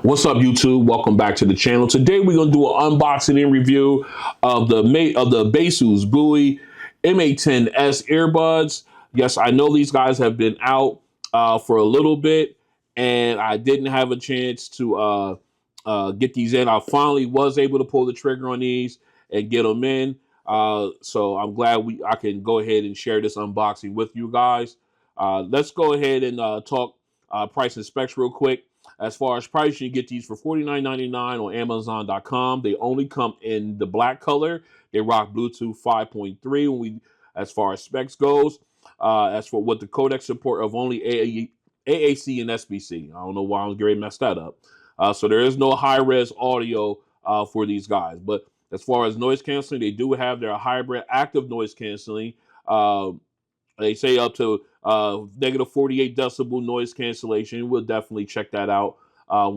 What's up, YouTube? Welcome back to the channel. Today we're gonna do an unboxing and review of the Baseus Bowie MA10s Earbuds. Yes, I know these guys have been out for a little bit, and I didn't have a chance to get these in. I finally was able to pull the trigger on these and get them in. So I'm glad I can go ahead and share this unboxing with you guys. Let's go ahead and talk price and specs real quick. As far as price, you get these for $49.99 on Amazon.com. They only come in the black color. They rock Bluetooth 5.3 as far as specs goes. As for what the codec support of only AAC and SBC. I don't know why I'm getting messed that up. So there is no high-res audio for these guys. But as far as noise canceling, they do have their hybrid active noise canceling. They say up to negative 48 decibel noise cancellation. We'll definitely check that out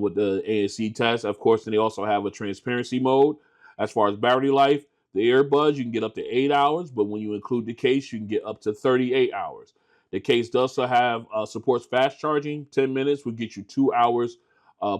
with the ANC Test. Of course, and they also have a transparency mode. As far as battery life, the earbuds, you can get up to 8 hours, but when you include the case, you can get up to 38 hours. The case does also have supports fast charging. 10 minutes will get you 2 hours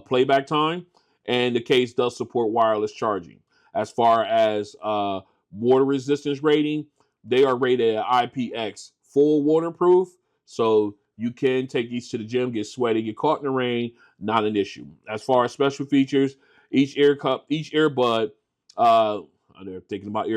playback time, and the case does support wireless charging. As far as water resistance rating, they are rated at IPX full waterproof, so you can take these to the gym, get sweaty, get caught in the rain, not an issue. As far as special features, each earbud, they're thinking about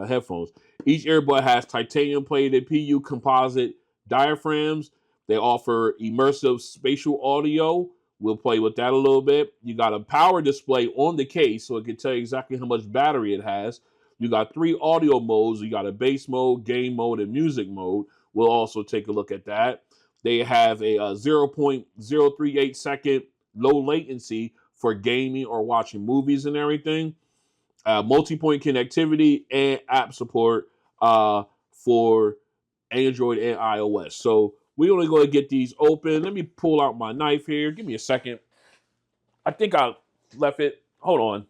headphones. Each earbud has titanium plated PU composite diaphragms. They offer immersive spatial audio. We'll play with that a little bit. You got a power display on the case, so it can tell you exactly how much battery it has. You got 3 audio modes. You got a bass mode, game mode, and music mode. We'll also take a look at that. They have a 0.038 second low latency for gaming or watching movies and everything. Multipoint connectivity and app support for Android and iOS. So we're only going to get these open. Let me pull out my knife here. Give me a second. I think I left it. Hold on.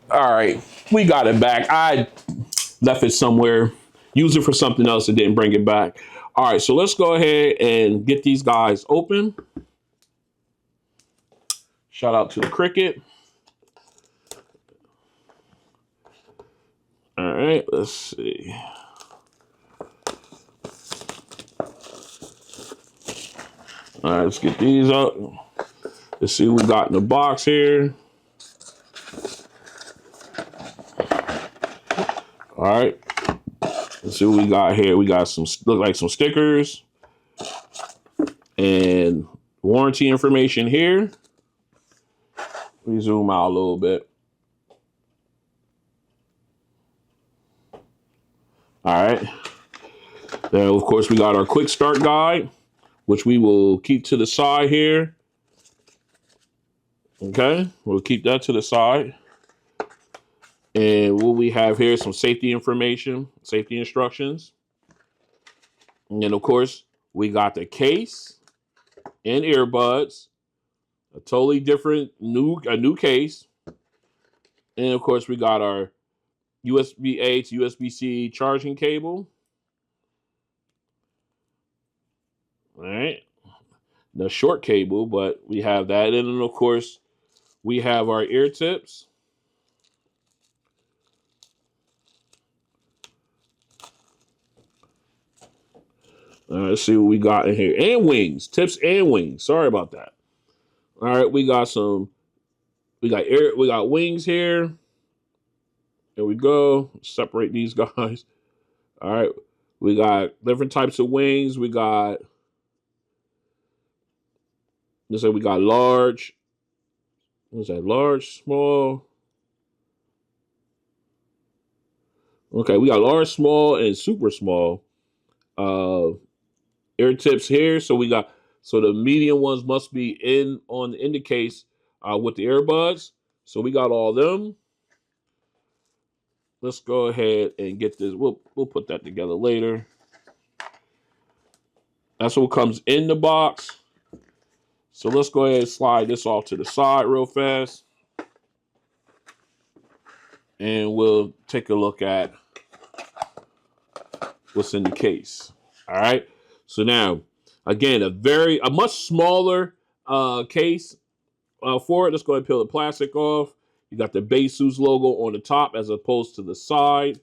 All right, we got it back. I left it somewhere, used it for something else and didn't bring it back. All right, so let's go ahead and get these guys open. Shout out to the Cricket. All right, let's see. All right, let's get these up. Let's see what we got in the box here. All right, let's see what we got here. We got look like some stickers and warranty information here. Let me zoom out a little bit. All right. Then, of course, we got our quick start guide, which we will keep to the side here. Okay, we'll keep that to the side. And what we have here is some safety information, safety instructions. And then, of course, we got the case and earbuds, a totally different new case. And, of course, we got our USB-A to USB-C charging cable. All right. The short cable, but we have that. And then, of course, we have our ear tips. Let's see what we got in here. And wings. Tips and wings. Sorry about that. All right, we got wings here. There we go. Separate these guys. All right. We got different types of wings. We got large. What's that? Large, small. Okay, we got large, small, and super small. Ear tips here. So the medium ones must be in the case with the earbuds. So we got all them. Let's go ahead and get this. We'll put that together later. That's what comes in the box. So let's go ahead and slide this off to the side real fast. and we'll take a look at what's in the case. All right. So now, again, a much smaller case for it. Let's go ahead and peel the plastic off. You got the Baseus logo on the top as opposed to the side,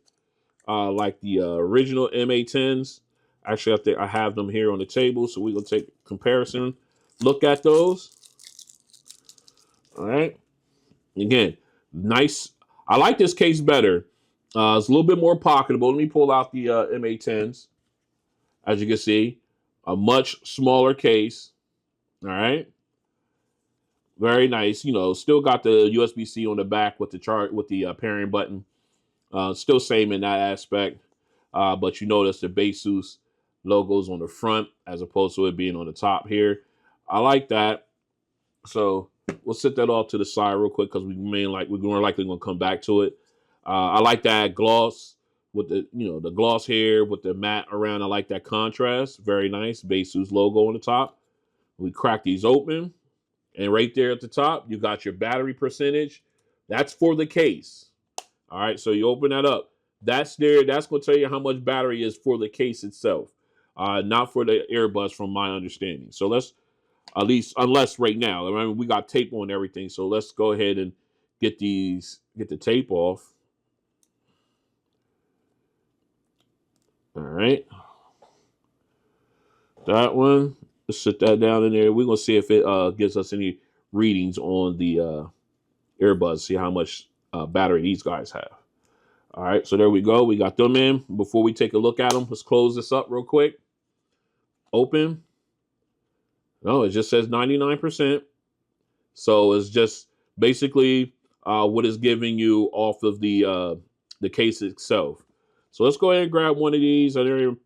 like the original MA10s. Actually, I think I have them here on the table, so we're gonna take a comparison. Look at those. All right. Again, nice. I like this case better. It's a little bit more pocketable. Let me pull out the MA10s. As you can see, a much smaller case. All right. Very nice. You know, still got the USB-C on the back with the chart with the pairing button. Still same in that aspect. But you notice the Baseus logos on the front as opposed to it being on the top here. I like that. So we'll set that off to the side real quick because we're more likely going to come back to it. I like that gloss with the gloss here with the matte around. I like that contrast. Very nice. Baseus logo on the top. We crack these open, and right there at the top, you got your battery percentage. That's for the case. All right, so you open that up. That's there. That's going to tell you how much battery is for the case itself, not for the earbuds, from my understanding. So let's unless right now. I mean, we got tape on everything, so let's go ahead and get the tape off. All right, that one. Let's sit that down in there. We're gonna see if it gives us any readings on the earbuds. See how much battery these guys have. All right, so there we go. We got them in. Before we take a look at them, let's close this up real quick. Open. No, it just says 99%. So it's just basically what it's giving you off of the case itself. So let's go ahead and grab one of these and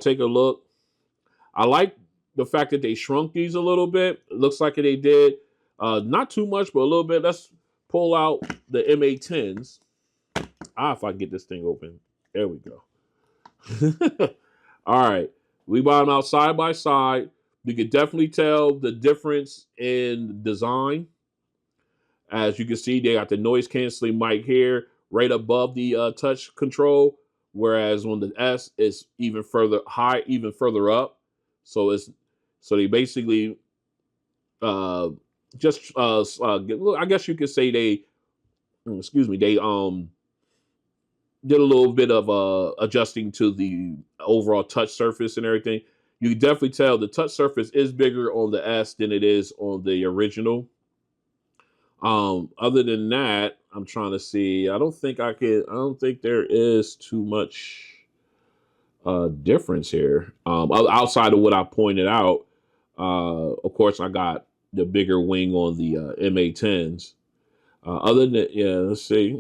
take a look. I like the fact that they shrunk these a little bit. It looks like they did. Not too much, but a little bit. Let's pull out the MA10s. If I can get this thing open. There we go. All right. We bought them out side by side. You can definitely tell the difference in design. As you can see, they got the noise canceling mic here right above the touch control, whereas on the S, it's even further up. So they basically I guess you could say they did a little bit of adjusting to the overall touch surface and everything. You can definitely tell the touch surface is bigger on the S than it is on the original. Other than that, I'm trying to see. I don't think there is too much difference here. Outside of what I pointed out. Of course, I got the bigger wing on the MA10s. Other than that, yeah, let's see.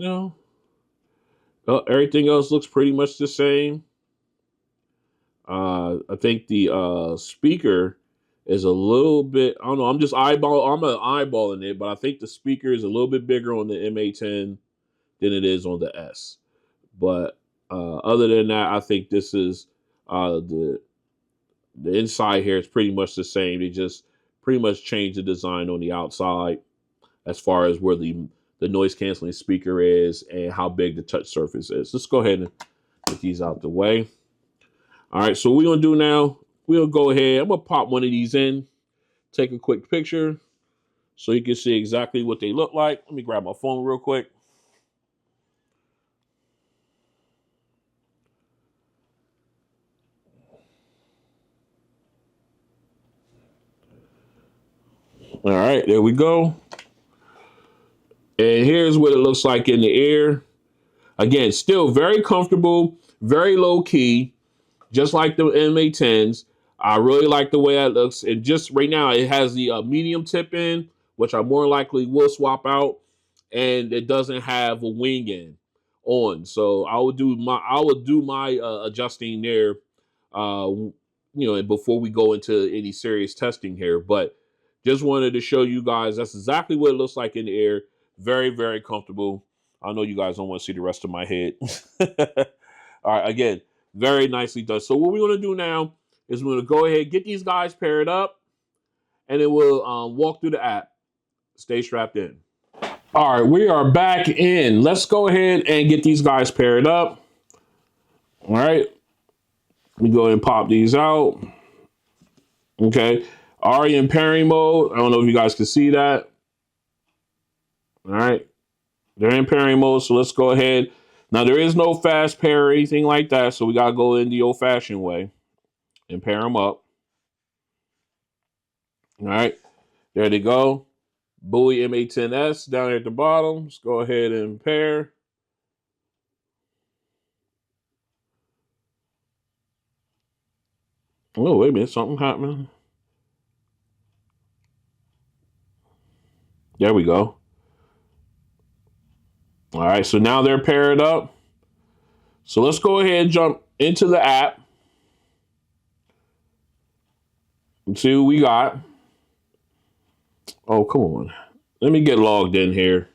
Everything else looks pretty much the same. I think the speaker is a little bit. I don't know. I'm eyeballing it, but I think the speaker is a little bit bigger on the MA10 than it is on the S. But other than that, I think this is the inside here is pretty much the same. They just pretty much changed the design on the outside as far as where the noise canceling speaker is and how big the touch surface is. Let's go ahead and get these out the way. All right, so what we're gonna do now, we'll go ahead. I'm gonna pop one of these in, take a quick picture so you can see exactly what they look like. Let me grab my phone real quick. All right, there we go. And here's what it looks like in the ear. Again, still very comfortable, very low key, just like the MA10s. I really like the way that looks. And just right now, it has the medium tip in, which I more likely will swap out. And it doesn't have a wing in on. So I would do my adjusting there, before we go into any serious testing here. But just wanted to show you guys that's exactly what it looks like in the ear. Very, very comfortable. I know you guys don't want to see the rest of my head. All right, again, very nicely done. So what we're going to do now is we're going to go ahead, get these guys paired up, and then we'll walk through the app. Stay strapped in. All right, we are back in. Let's go ahead and get these guys paired up. All right, let me go ahead and pop these out. Okay, already in pairing mode. I don't know if you guys can see that. All right, they're in pairing mode, so let's go ahead. Now, there is no fast pair or anything like that, so we got to go in the old-fashioned way and pair them up. All right, there they go. Bowie MA10s down here at the bottom. Let's go ahead and pair. Oh, wait a minute, something happening. There we go. All right, so now they're paired up. So let's go ahead and jump into the app and see what we got. Oh, come on. Let me get logged in here.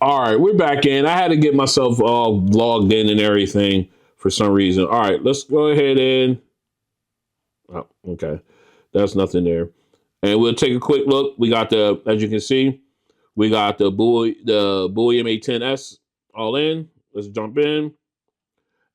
All right, we're back in. I had to get myself all logged in and everything for some reason. All right, let's go ahead and. Oh, okay. That's nothing there. And we'll take a quick look. We got the, as you can see, we got the Bowie MA10s all in. Let's jump in.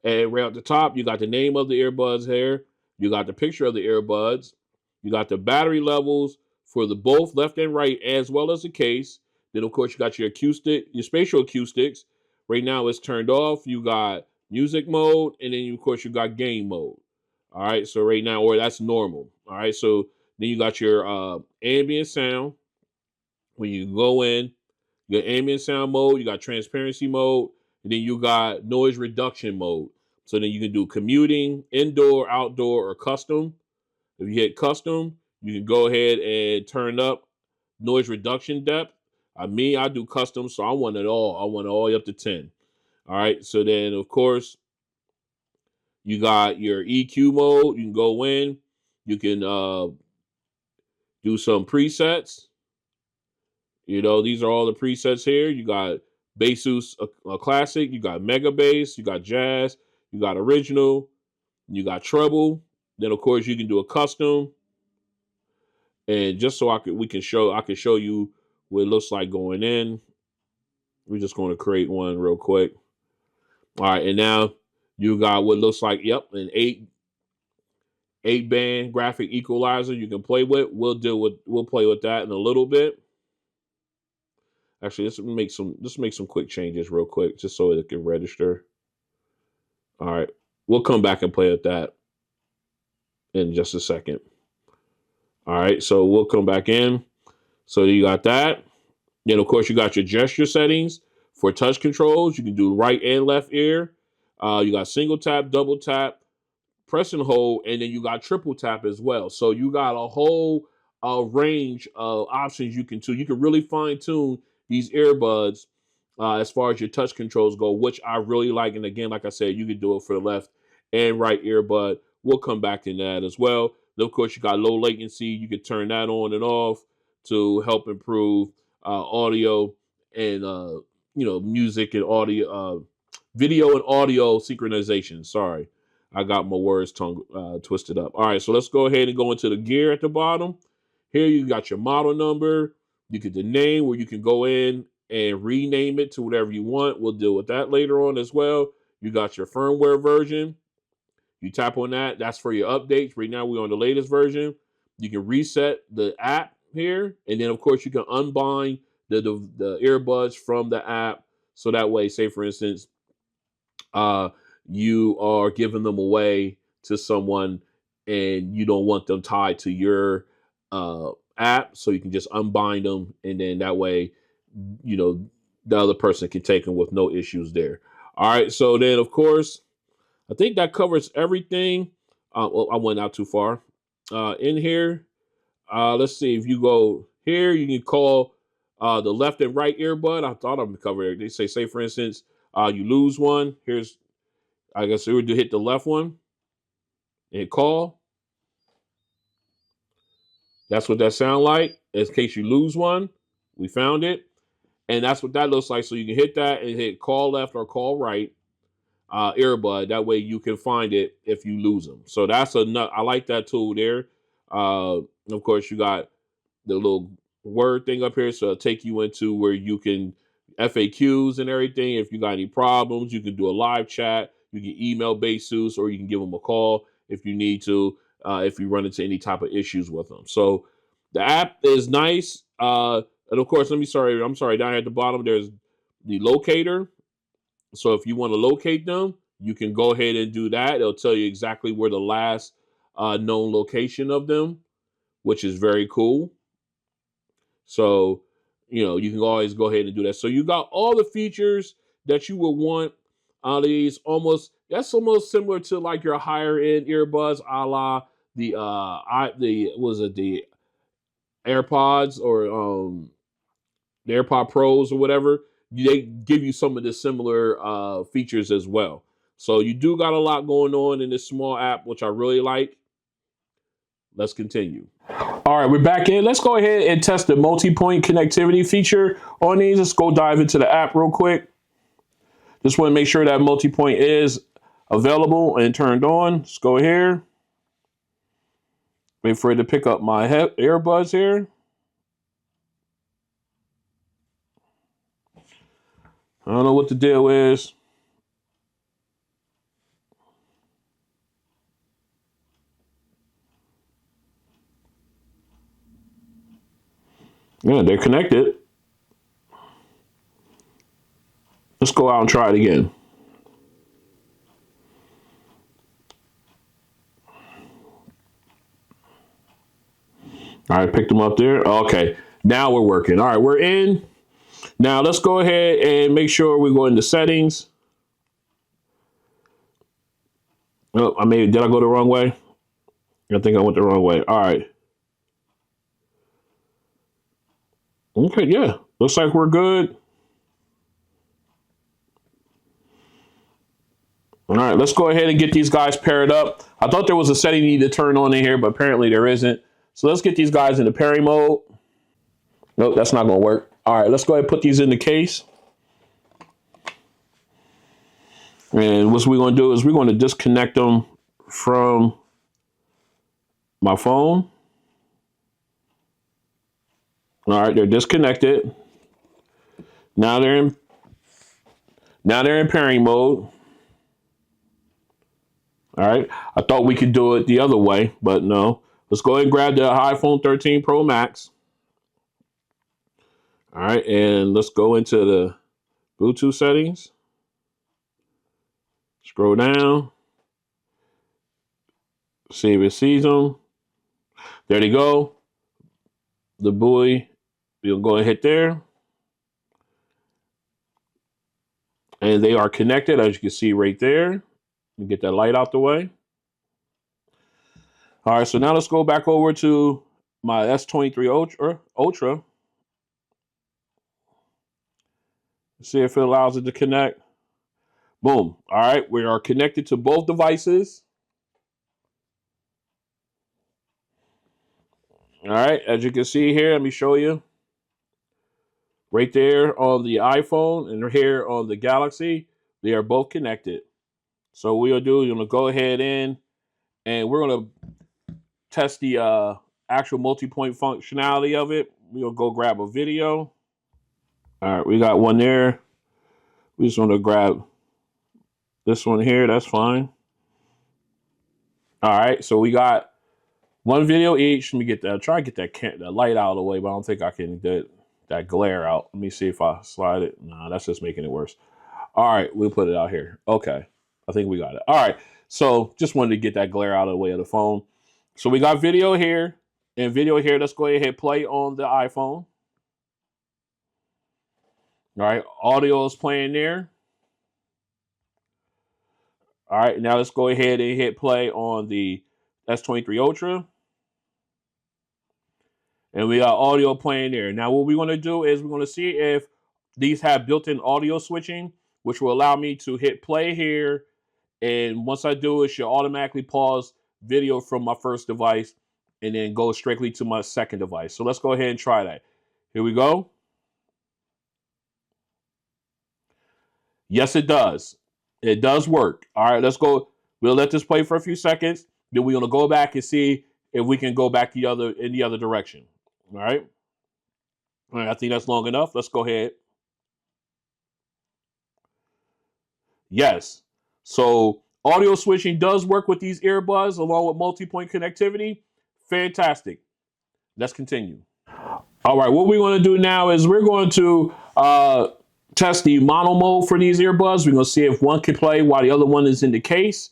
And right at the top, you got the name of the earbuds here. You got the picture of the earbuds. You got the battery levels for the both left and right, as well as the case. Then, of course, you got your acoustic, your spatial acoustics. Right now, it's turned off. You got music mode, and then, of course, you got game mode. All right, so right now, or that's normal. All right, so then you got your ambient sound. When you go in, your ambient sound mode, you got transparency mode, and then you got noise reduction mode. So then you can do commuting, indoor, outdoor, or custom. If you hit custom, you can go ahead and turn up noise reduction depth. I do custom, so I want it all. I want it all the way up to 10. All right. So then, of course, you got your EQ mode. You can go in. You can do some presets. You know, these are all the presets here. You got Baseus Classic, you got Mega Bass, you got Jazz, you got Original, you got Treble. Then of course you can do a custom. And just so I can show you what it looks like going in. We're just going to create one real quick. All right, and now you got what looks like, yep, an eight band graphic equalizer you can play with. We'll play with that in a little bit. Actually, let's make some quick changes real quick, just so it can register. All right, we'll come back and play with that in just a second. All right, so we'll come back in. So you got that. Then of course you got your gesture settings for touch controls. You can do right and left ear. You got single tap, double tap, press and hold, and then you got triple tap as well. So you got a whole range of options you can do. You can really fine tune these earbuds as far as your touch controls go, which I really like. And again, like I said, you can do it for the left and right earbud. We'll come back to that as well. Then, of course, you got low latency. You can turn that on and off to help improve audio and music and audio, video and audio synchronization. Sorry. I got my words twisted up. All right, so let's go ahead and go into the gear at the bottom. Here you got your model number. You get the name where you can go in and rename it to whatever you want. We'll deal with that later on as well. You got your firmware version. You tap on that. That's for your updates. Right now we're on the latest version. You can reset the app here. And then, of course, you can unbind the earbuds from the app. So that way, say, for instance, you are giving them away to someone and you don't want them tied to your app, so you can just unbind them, and then that way, the other person can take them with no issues there. All right, so then of course, I think that covers everything. Well, I went out too far. In here, let's see, if you go here, you can call the left and right earbud. I thought I'm covered. They say for instance, you lose one. Here's, I guess we would hit the left one and call. That's what that sound like. In case you lose one, we found it. And that's what that looks like. So you can hit that and hit call left or call right earbud. That way you can find it if you lose them. So that's I like that tool there. Of course, you got the little word thing up here, so it'll take you into where you can FAQs and everything. If you got any problems, you can do a live chat. You can email Baseus, or you can give them a call if you need to. If you run into any type of issues with them, so the app is nice. And of course, I'm sorry. Down at the bottom, there's the locator. So if you want to locate them, you can go ahead and do that. It'll tell you exactly where the last known location of them, which is very cool. So, you can always go ahead and do that. So you got all the features that you would want out of these. That's almost similar to like your higher end earbuds, a la the AirPods or the AirPod Pros or whatever. They give you some of the similar features as well. So you do got a lot going on in this small app, which I really like. Let's continue. All right, we're back in. Let's go ahead and test the multi-point connectivity feature on these. Let's go dive into the app real quick. Just want to make sure that multi-point is available and turned on. Let's go here. Wait for it to pick up my earbuds here. I don't know what the deal is. Yeah, they're connected. Let's go out and try it again. All right, picked them up there. Okay, now we're working. All right, we're in. Now let's go ahead and make sure we go into settings. Oh, did I go the wrong way? I think I went the wrong way. All right. Okay, yeah. Looks like we're good. All right, let's go ahead and get these guys paired up. I thought there was a setting you need to turn on in here, but apparently there isn't. So let's get these guys into pairing mode. Nope, that's not going to work. All right, let's go ahead and put these in the case. And what we're going to do is we're going to disconnect them from my phone. All right, they're disconnected. Now they're in pairing mode. All right, I thought we could do it the other way, but no. Let's go ahead and grab the iPhone 13 Pro Max. All right, and let's go into the Bluetooth settings. Scroll down. See if it sees them. There they go. The Bowie. We'll go and hit there. And they are connected, as you can see right there. You get that light out the way. All right, so now let's go back over to my S23 Ultra. See if it allows it to connect. Boom. All right, we are connected to both devices. All right, as you can see here, let me show you. Right there on the iPhone and here on the Galaxy, they are both connected. So what we'll do, we're going to go ahead and we're going to test the actual multi-point functionality of it. We'll go grab a video. All right, we got one there. We just want to grab this one here. That's fine. All right, so we got one video each. Let me get that. Try to get that light out of the way, but I don't think I can get that glare out. Let me see if I slide it. Nah, that's just making it worse. All right, we'll put it out here. Okay, I think we got it. All right, so just wanted to get that glare out of the way of the phone. So we got video here and video here. Let's go ahead and hit play on the iPhone. All right, audio is playing there. All right, now let's go ahead and hit play on the S23 Ultra. And we got audio playing there. Now what we're going to do is we're going to see if these have built-in audio switching, which will allow me to hit play here. And once I do, it should automatically pause video from my first device and then go strictly to my second device. So let's go ahead and try that. Here we go. Yes, it does. It does work. All right, let's go. We'll let this play for a few seconds. Then we're going to go back and see if we can go back in the other direction. All right. All right, I think that's long enough. Let's go ahead. Yes. So audio switching does work with these earbuds along with multi-point connectivity. Fantastic. Let's continue. All right, what we're going to do now is we're going to test the mono mode for these earbuds. We're going to see if one can play while the other one is in the case.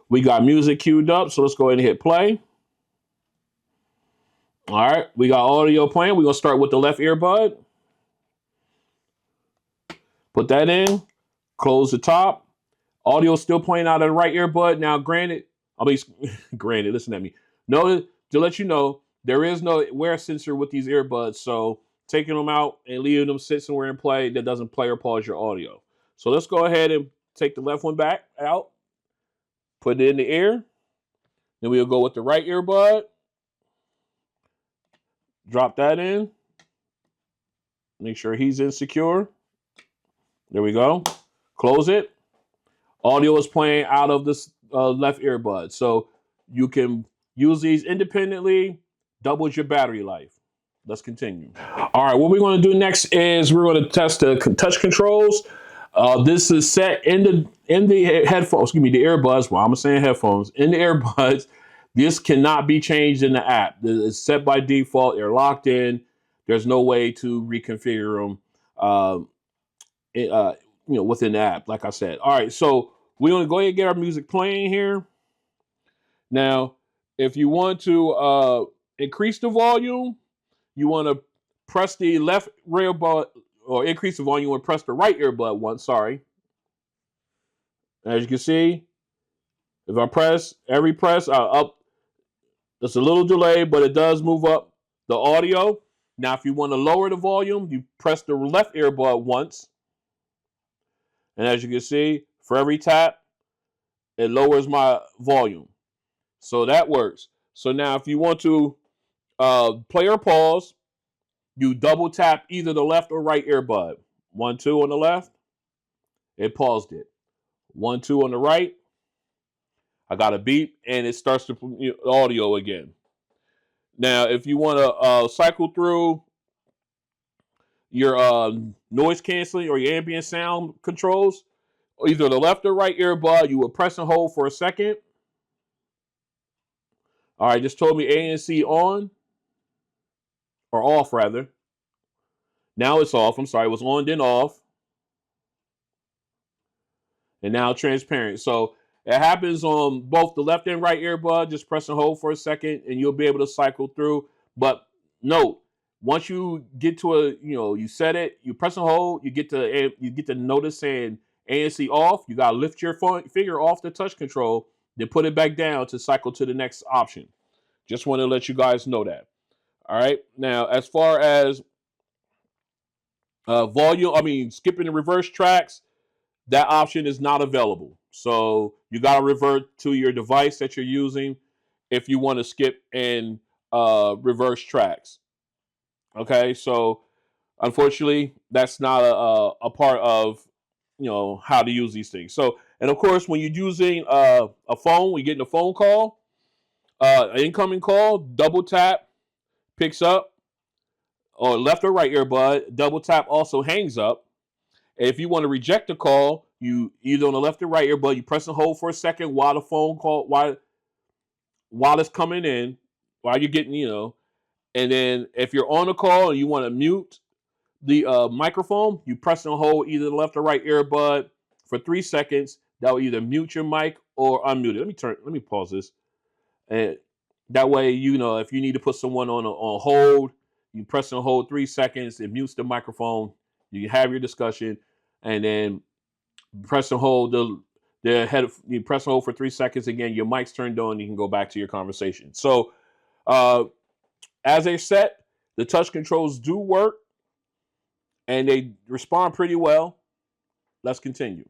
We got music queued up, so let's go ahead and hit play. All right, we got audio playing. We're going to start with the left earbud. Put that in, close the top. Audio still playing out of the right earbud. Now, granted, listen at me. Notice, to let you know, there is no wear sensor with these earbuds, so taking them out and leaving them sit somewhere and play, that doesn't play or pause your audio. So let's go ahead and take the left one back out, put it in the ear. Then we'll go with the right earbud. Drop that in. Make sure he's insecure. There we go. Close it. Audio is playing out of this left earbud. So you can use these independently, doubles your battery life. Let's continue. All right, what we're going to do next is we're going to test the touch controls. This is set in the headphones, excuse me, the earbuds. Well, I'm saying headphones. In the earbuds, this cannot be changed in the app. It's set by default. They're locked in. There's no way to reconfigure them. Within the app, like I said. All right, so we're going to go ahead and get our music playing here. Now, if you want to increase the volume, you want to press the left earbud, or increase the volume, you want to press the right earbud once, sorry. As you can see, if I press, every press, up, there's a little delay, but it does move up the audio. Now, if you want to lower the volume, you press the left earbud once. And as you can see, for every tap, it lowers my volume. So that works. So now if you want to play or pause, you double tap either the left or right earbud. 1, 2 on the left, it paused it. 1, 2 on the right, I got a beep, and it starts the audio again. Now, if you want to cycle through your noise canceling or your ambient sound controls, either the left or right earbud, you will press and hold for a second. All right, just told me ANC on, or off rather. Now it's off. I'm sorry, it was on, then off. And now transparent. So it happens on both the left and right earbud. Just press and hold for a second and you'll be able to cycle through. But note, once you get to you set it, you press and hold, you get to notice saying ANC off. You gotta lift your finger off the touch control, then put it back down to cycle to the next option. Just want to let you guys know that. All right. Now, as far as volume, skipping the reverse tracks, that option is not available. So you got to revert to your device that you're using if you want to skip and reverse tracks. Okay, so unfortunately, that's not a part of how to use these things. So, and of course, when you're using a phone, we get a phone call, an incoming call, double tap picks up, or left or right earbud, double tap also hangs up. If you want to reject the call, you either on the left or right earbud, you press and hold for a second while the phone call, while it's coming in, while you're getting, and then if you're on a call and you want to mute the microphone, you press and hold either the left or right earbud for 3 seconds. That will either mute your mic or unmute it. Let me pause this. And that way, if you need to put someone on hold, you press and hold 3 seconds, it mutes the microphone, you have your discussion, and then press and hold the head. You press and hold for 3 seconds again. Your mic's turned on. You can go back to your conversation. So, as a set, the touch controls do work, and they respond pretty well. Let's continue.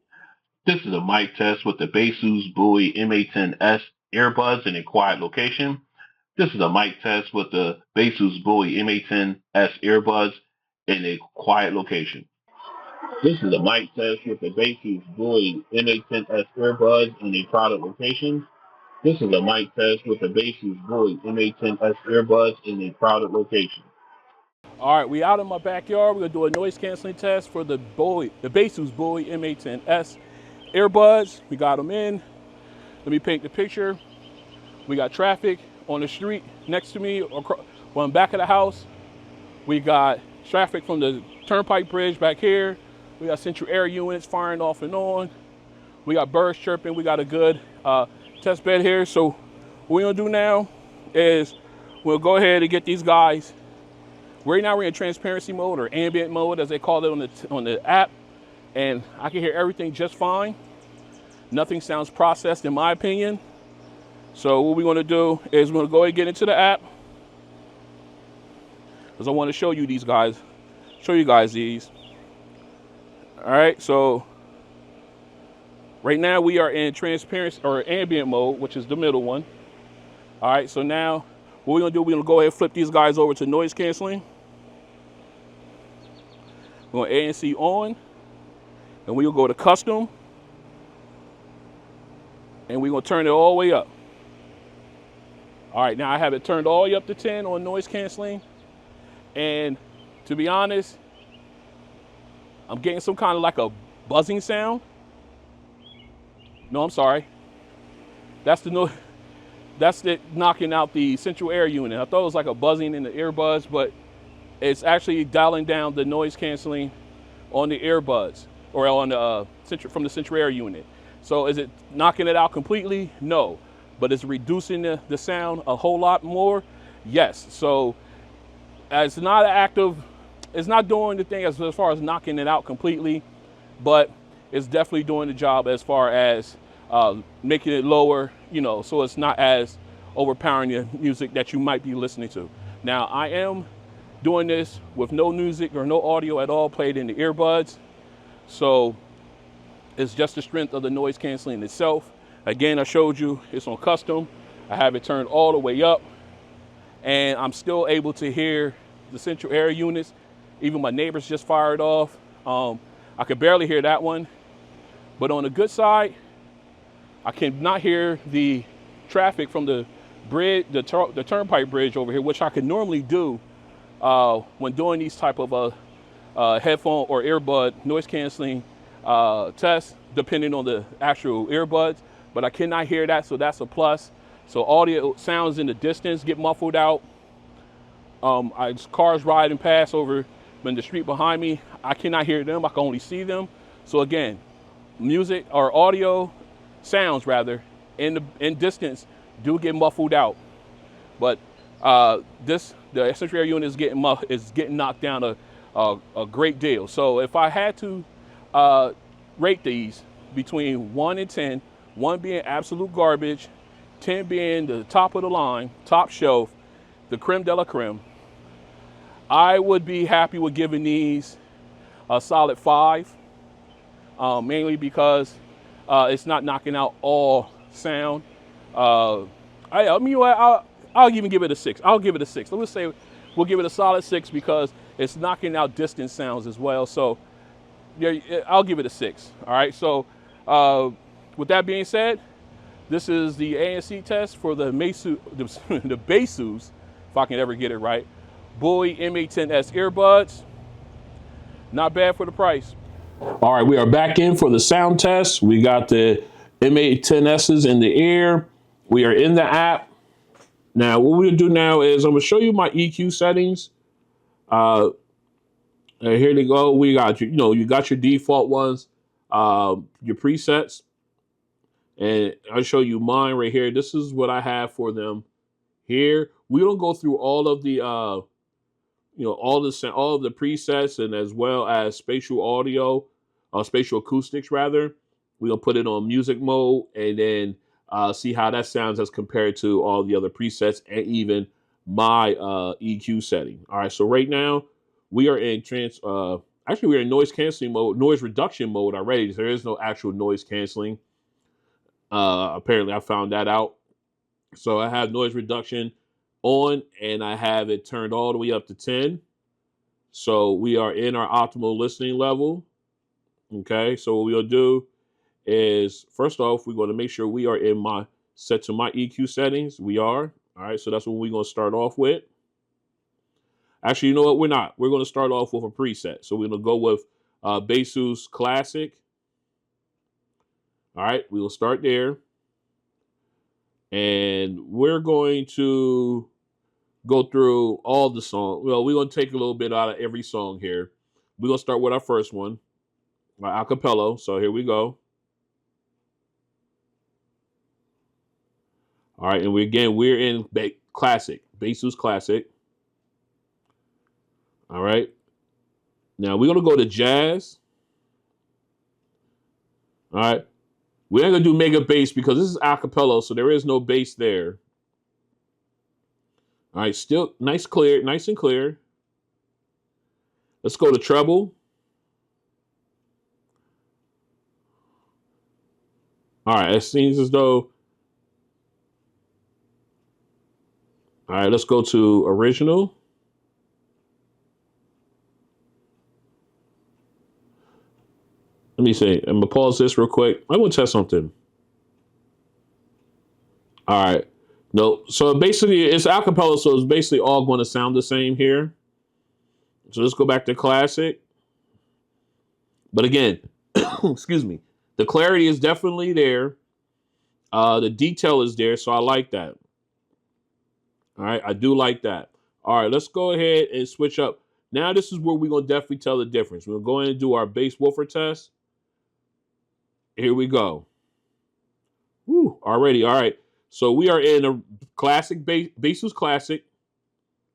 This is a mic test with the Baseus Bowie MA10s Earbuds in a quiet location. This is a mic test with the Baseus Bowie MA10s Earbuds in a quiet location. This is a mic test with the Baseus Bowie MA10s Earbuds in a crowded location. This is a mic test with the Baseus Bowie MA10s Earbuds in a crowded location. All right, we out in my backyard. We're gonna do a noise canceling test for the Baseus Bowie MA10s Earbuds. We got them in. Let me paint the picture. We got traffic on the street next to me, or on the back of the house. We got traffic from the turnpike bridge back here. We got central air units firing off and on. We got birds chirping. We got a good test bed here. So what we're gonna do now is we'll go ahead and get these guys. Right now we're in transparency mode, or ambient mode as they call it on the app. And I can hear everything just fine. Nothing sounds processed in my opinion. So what we're gonna do is we're gonna go ahead and get into the app, because I want to show you these guys, these. All right, so right now we are in transparency or ambient mode, which is the middle one. All right, so now what we're gonna do, we're gonna go ahead and flip these guys over to noise canceling. We're going ANC on, and we'll go to custom, and we're gonna turn it all the way up. All right, now I have it turned all the way up to 10 on noise canceling, and to be honest, I'm getting some kind of like a buzzing sound. No, I'm sorry. That's it knocking out the central air unit. I thought it was like a buzzing in the earbuds, but it's actually dialing down the noise canceling on the earbuds, or on the from the central air unit. So is it knocking it out completely? No, but it's reducing the sound a whole lot more. Yes. So it's not active. It's not doing the thing as far as knocking it out completely, but it's definitely doing the job as far as making it lower, so it's not as overpowering the music that you might be listening to. Now, I am doing this with no music or no audio at all played in the earbuds. So it's just the strength of the noise canceling itself. Again, I showed you it's on custom. I have it turned all the way up, and I'm still able to hear the central air units. Even my neighbors just fired off. I could barely hear that one. But on the good side, I cannot hear the traffic from the bridge, the turnpike bridge over here, which I could normally do when doing these type of headphone or earbud noise canceling tests, depending on the actual earbuds. But I cannot hear that, so that's a plus. So audio sounds in the distance get muffled out. Cars riding past over in the street behind me, I cannot hear them. I can only see them. So again, music or audio sounds rather in distance do get muffled out. But the central air unit is getting knocked down a great deal. So if I had to rate these between 1 and 10, 1 being absolute garbage, 10 being the top of the line, top shelf, the creme de la creme, I would be happy with giving these a solid 5, mainly because it's not knocking out all sound. I'll even give it a 6. I'll give it a 6. Let's say we'll give it a solid 6 because it's knocking out distant sounds as well. So yeah, I'll give it a 6. All right. So with that being said, this is the ANC test for the Baseus, if I can ever get it right, Bowie MA10s Earbuds. Not bad for the price. All right, we are back in for the sound test. We got the MA10s in the ear. We are in the app. Now, what we'll do now is I'm going to show you my EQ settings. Here they go. We got you got your default ones, your presets, and I'll show you mine right here. This is what I have for them here. We don't go through all of the all of the presets, and as well as spatial audio, spatial acoustics rather. We'll put it on music mode and then see how that sounds as compared to all the other presets and even my EQ setting. All right, so right now we are in we're in noise canceling mode, noise reduction mode already. There is no actual noise canceling. Apparently I found that out. So I have noise reduction on, and I have it turned all the way up to 10. So we are in our optimal listening level. Okay, so what we'll do is, first off, we're going to make sure we are set to my EQ settings. We are. All right, so that's what we're going to start off with. Actually, you know what? We're not. We're going to start off with a preset. So we're going to go with Baseus Classic. All right, we will start there. And we're going to go through all the songs. Well, we're going to take a little bit out of every song here. We're going to start with our first one, our acapella. So here we go. All right, and we're in Classic, Baseus Classic. All right. Now we're going to go to Jazz. All right. We ain't going to do Mega Bass because this is acapella, so there is no bass there. All right, still nice and clear. Let's go to treble. All right, it seems as though. All right, let's go to original. Let me see. I'm gonna pause this real quick. I want to test something. All right. No, so basically it's acapella, so it's basically all going to sound the same here. So let's go back to classic. But again, excuse me, the clarity is definitely there. The detail is there, so I like that. All right, I do like that. All right, let's go ahead and switch up. Now this is where we're going to definitely tell the difference. We're going to do our bass woofer test. Here we go. Woo, already. All right. So we are in a classic Baseus Classic.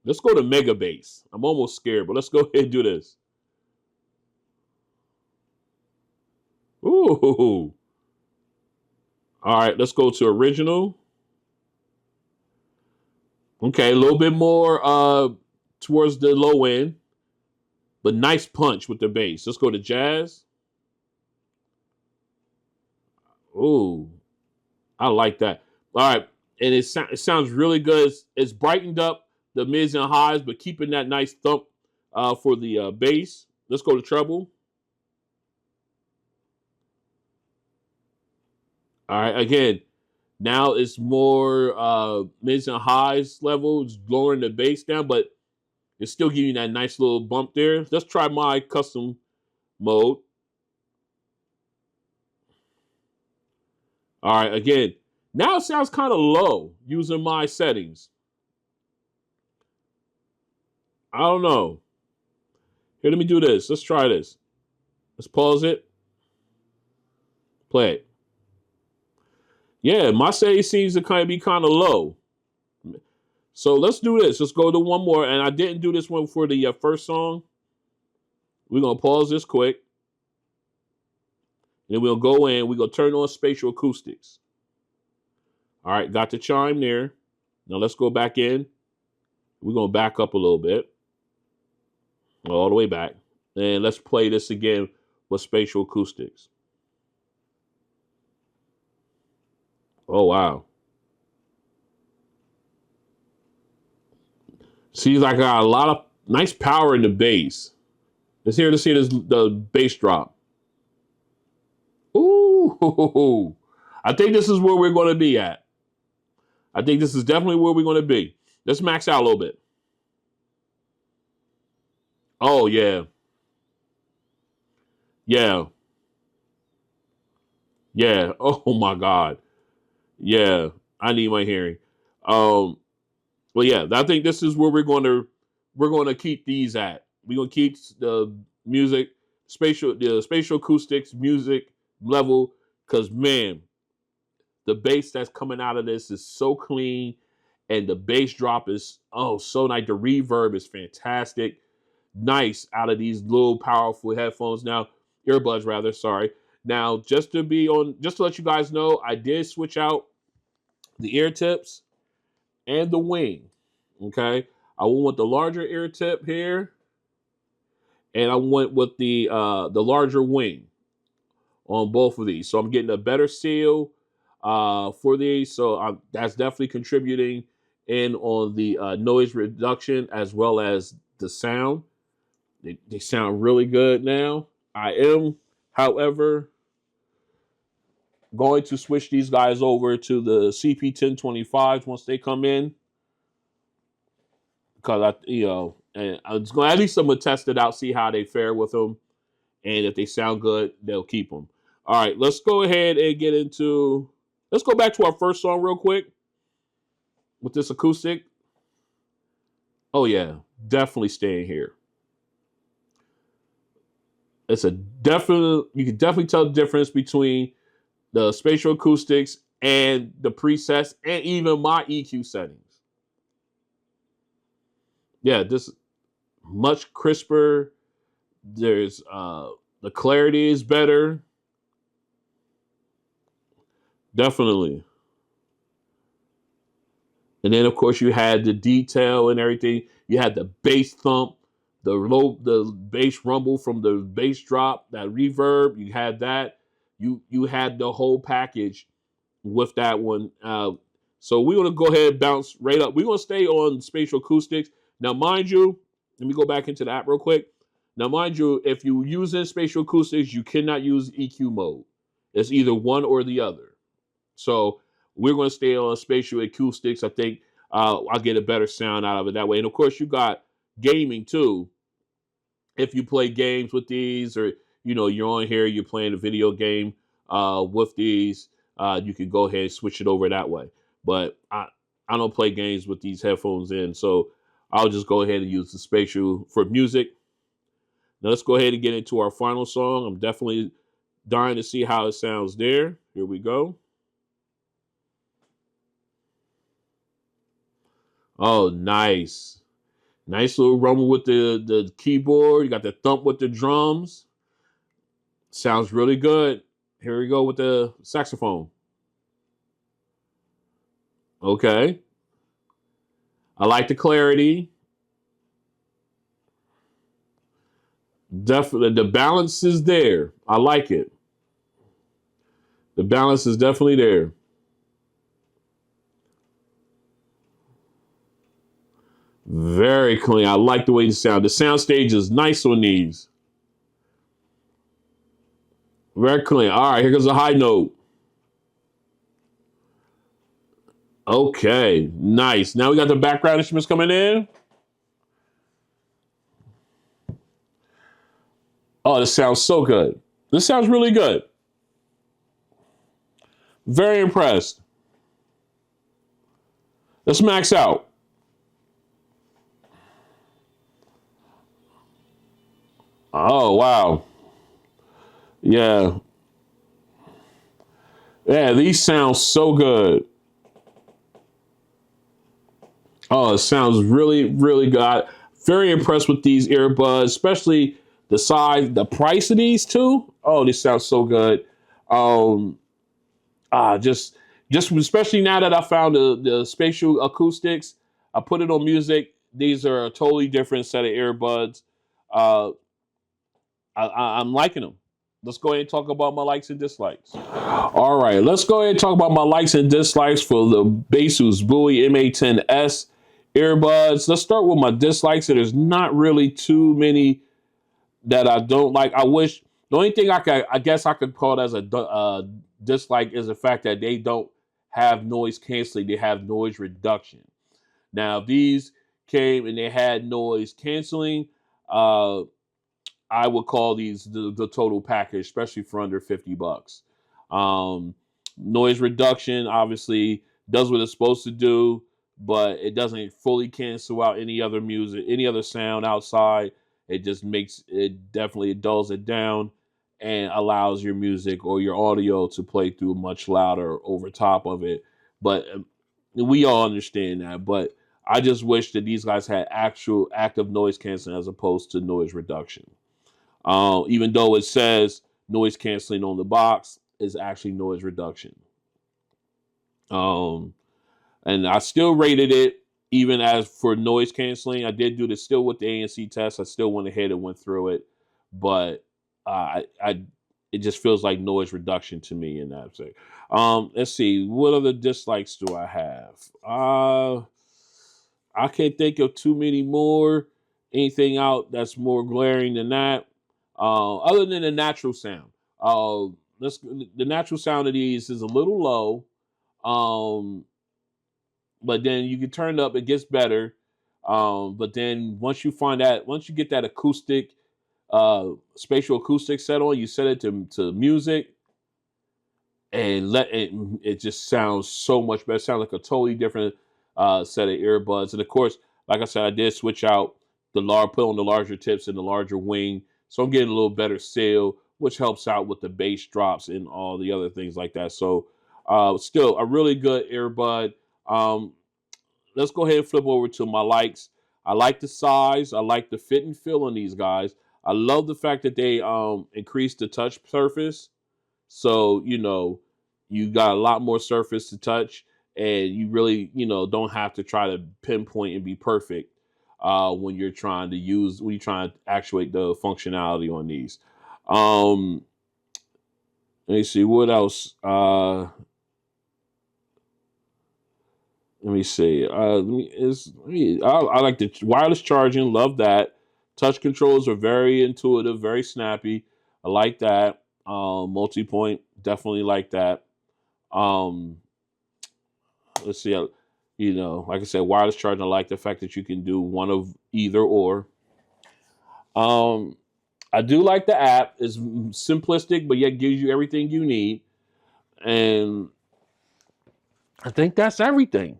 Let's go to Mega Bass. I'm almost scared, but let's go ahead and do this. Ooh. All right, let's go to original. Okay, a little bit more towards the low end, but nice punch with the bass. Let's go to jazz. Ooh, I like that. All right, and it sounds really good. It's brightened up the mids and highs, but keeping that nice thump for the bass. Let's go to treble. All right, again, now it's more mids and highs level. It's lowering the bass down, but it's still giving you that nice little bump there. Let's try my custom mode. All right, again, now it sounds kind of low using my settings. I don't know. Here, let me do this. Let's try this. Let's pause it. Play it. Yeah, my settings seems to be kind of low. So let's do this. Let's go to one more. And I didn't do this one for the first song. We're going to pause this quick. Then we'll go in. We're going to turn on spatial acoustics. All right, got the chime there. Now let's go back in. We're going to back up a little bit. All the way back. And let's play this again with spatial acoustics. Oh, wow. Seems like I got a lot of nice power in the bass. Let's hear the bass drop. Ooh. I think this is where we're going to be at. I think this is definitely where we're going to be. Let's max out a little bit. Oh, yeah. Yeah. Yeah. Oh, my God. Yeah. I need my hearing. Well, yeah, I think this is where we're going to keep these at. We're going to keep the music, the spatial acoustics music level, because, man, the bass that's coming out of this is so clean, and the bass drop is, so nice. The reverb is fantastic. Nice out of these little powerful headphones. Now, earbuds rather, sorry. Now, just to let you guys know, I did switch out the ear tips and the wing. Okay, I went with the larger ear tip here, and I went with the larger wing on both of these. So I'm getting a better seal for these. So that's definitely contributing in on the noise reduction as well as the sound. They sound really good now. I am, however, going to switch these guys over to the CP1025s once they come in. Because And at least I'm gonna test it out, see how they fare with them, and if they sound good, they'll keep them. All right, let's go ahead and get into. Let's go back to our first song real quick with this acoustic. Oh yeah, definitely staying here. It's a definite. You can definitely tell the difference between the spatial acoustics and the presets, and even my EQ settings. Yeah, this much crisper. There's the clarity is better. Definitely. And then of course you had the detail and everything. You had the bass thump, the bass rumble from the bass drop, that reverb. You had that. You had the whole package with that one. So we're gonna go ahead and bounce right up. We're gonna stay on spatial acoustics. Now, mind you, let me go back into the app real quick. Now, mind you, if you use in spatial acoustics, you cannot use EQ mode. It's either one or the other. So we're going to stay on spatial acoustics. I think I'll get a better sound out of it that way. And of course, you got gaming too. If you play games with these, or you're on here, you're playing a video game with these, you can go ahead and switch it over that way. But I don't play games with these headphones in, so I'll just go ahead and use the spatial for music. Now let's go ahead and get into our final song. I'm definitely dying to see how it sounds there. Here we go. Oh, nice. Nice little rumble with the keyboard. You got the thump with the drums. Sounds really good. Here we go with the saxophone. Okay. I like the clarity. Definitely, the balance is there. I like it. The balance is definitely there. Very clean. I like the way the sound. The sound stage is nice on these. Very clean. All right, here goes a high note. Okay, nice. Now we got the background instruments coming in. Oh, this sounds so good. This sounds really good. Very impressed. Let's max out. Oh, wow. Yeah. Yeah, these sound so good. Oh, it sounds really, really good. Very impressed with these earbuds, especially the size, the price of these too. Oh, this sounds so good. Um, just especially now that I found the spatial acoustics, I put it on music. These are a totally different set of earbuds. Uh, I'm liking them. Let's go ahead and talk about my likes and dislikes. All right, let's go ahead and talk about my likes and dislikes for the Baseus Bowie MA10s earbuds. Let's start with my dislikes. And there's not really too many that I don't like. I wish the only thing I guess I could call it as a dislike is the fact that they don't have noise canceling. They have noise reduction. Now, if these came and they had noise canceling, I would call these the total package, especially for under $50. Um, Noise reduction obviously does what it's supposed to do, but it doesn't fully cancel out any other music, any other sound outside. It just makes it definitely dulls it down and allows your music or your audio to play through much louder over top of it. But we all understand that. But I just wish that these guys had actual active noise canceling as opposed to noise reduction. Even though it says noise canceling on the box, is actually noise reduction. Um, and I still rated it even as for noise canceling. I did do this still with the ANC test. I still went ahead and went through it, but I it just feels like noise reduction to me in that say. Let's see, what other dislikes do I have? I can't think of too many more. Anything out that's more glaring than that. Other than the natural sound. The natural sound of these is a little low. But then you can turn it up, it gets better. But then once you get that acoustic, spatial acoustic set on, you set it to music, and it just sounds so much better. It sounds like a totally different set of earbuds. And of course, like I said, I did switch out put on the larger tips and the larger wing, so I'm getting a little better sail, which helps out with the bass drops and all the other things like that. So still a really good earbud. Um, let's go ahead and flip over to my likes. I like the size. I like the fit and feel on these guys. I love the fact that they increased the touch surface. So, you got a lot more surface to touch, and you really, don't have to try to pinpoint and be perfect when you're trying to actuate the functionality on these. Let me see what else. Let me see. I like the wireless charging. Love that. Touch controls are very intuitive, very snappy. I like that. Multipoint, definitely like that. Um, let's see. Like I said, wireless charging. I like the fact that you can do one of either or. I do like the app. It's simplistic, but yet gives you everything you need. And I think that's everything.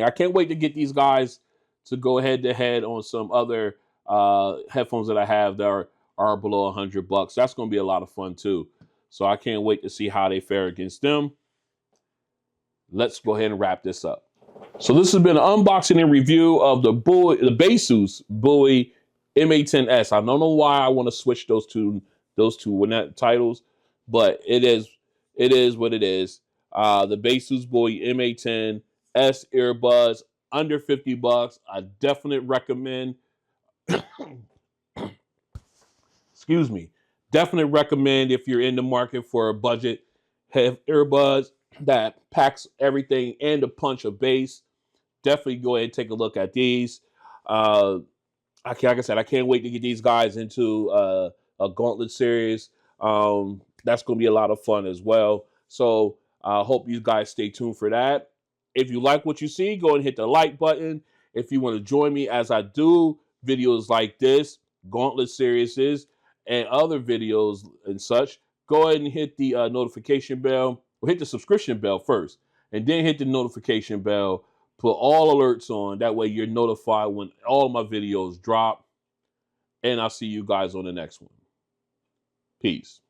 I can't wait to get these guys to go head to head on some other headphones that I have that are below $100. That's going to be a lot of fun too. So I can't wait to see how they fare against them. Let's go ahead and wrap this up. So this has been an unboxing and review of the Baseus Bowie MA10s. I don't know why I want to switch those two titles, but it is what it is. The Baseus Bowie MA10s earbuds, under $50. I definitely recommend. Excuse me. Definitely recommend if you're in the market for a budget earbuds that packs everything and a punch of bass. Definitely go ahead and take a look at these. Like I said, I can't wait to get these guys into a gauntlet series. That's going to be a lot of fun as well. So I hope you guys stay tuned for that. If you like what you see, go and hit the like button. If you want to join me as I do videos like this, gauntlet series, and other videos and such, go ahead and hit the notification bell, or hit the subscription bell first, and then hit the notification bell. Put all alerts on. That way you're notified when all my videos drop. And I'll see you guys on the next one. Peace.